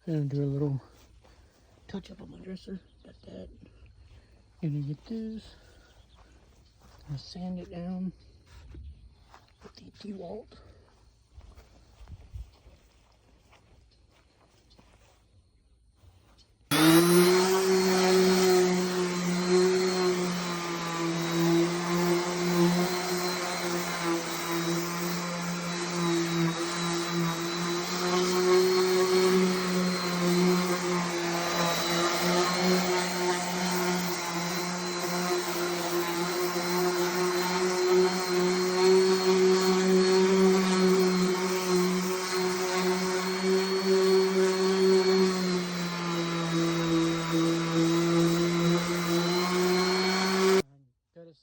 Gonna do a little touch up on my dresser. Got that. Gonna get this. Gonna sand it down with the DeWalt.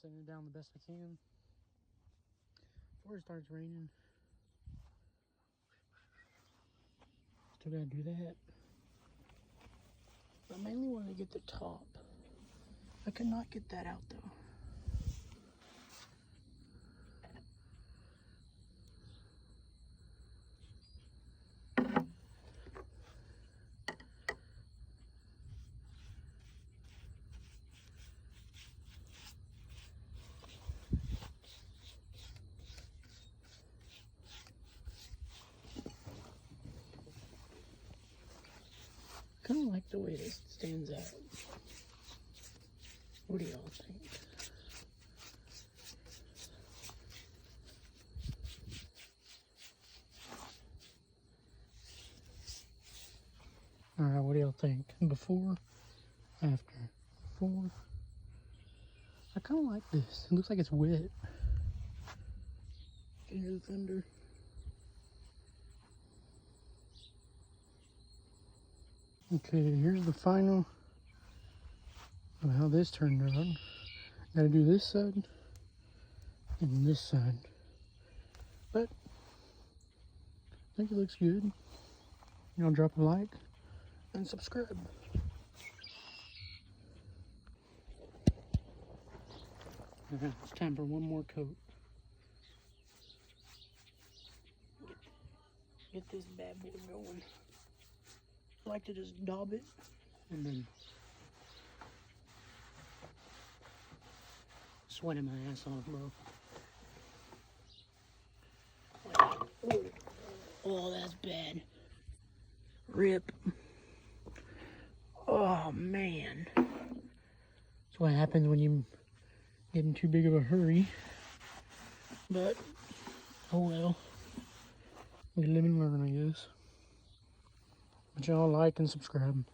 Send it down the best I can before it starts raining. Still gotta do that. I mainly wanted to get the top. I could not get that out though. I kind of like the way this stands out. What do y'all think? Alright, what do y'all think? Before, after, before. I kind of like this. It looks like it's wet. Can you hear the thunder? Okay, here's the final of how this turned out. Gotta do this side and this side. But I think it looks good. Y'all drop a like and subscribe. Alright, it's time for one more coat. Get this bad boy going. I like to just daub it and then sweating my ass off, bro. Oh, that's bad. Rip. Oh, man. That's what happens when you get in too big of a hurry. But, oh well. We live and learn, I guess. But y'all like and subscribe.